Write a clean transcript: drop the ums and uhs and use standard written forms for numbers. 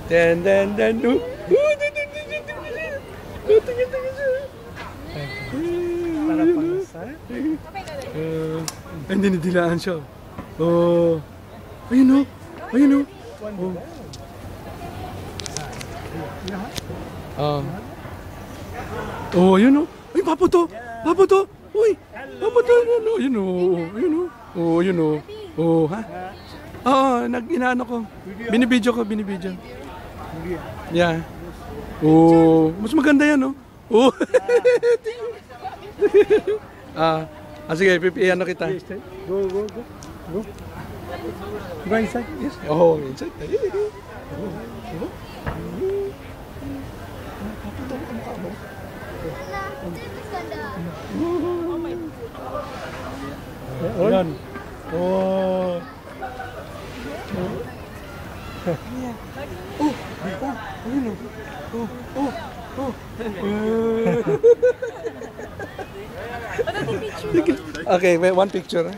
Dan. Para pangasal. Hindi nidilaan siya. Oh. Ayun o. Ayun o. Oh. Oh, ayun o. Ay, papa to. Papa to. Uy. Papa to. Ayun o. Ayun o. Oh, ayun o. Oh, ha? Oo, inaano ko. Binibidyo ko. Yeah. Oh, mas maganda yan, no? Oh. Sige, ano kita. Go. Go inside. Yes. Oh, inside. Yan. Oh. Ayun oh. Okay, wait, one picture.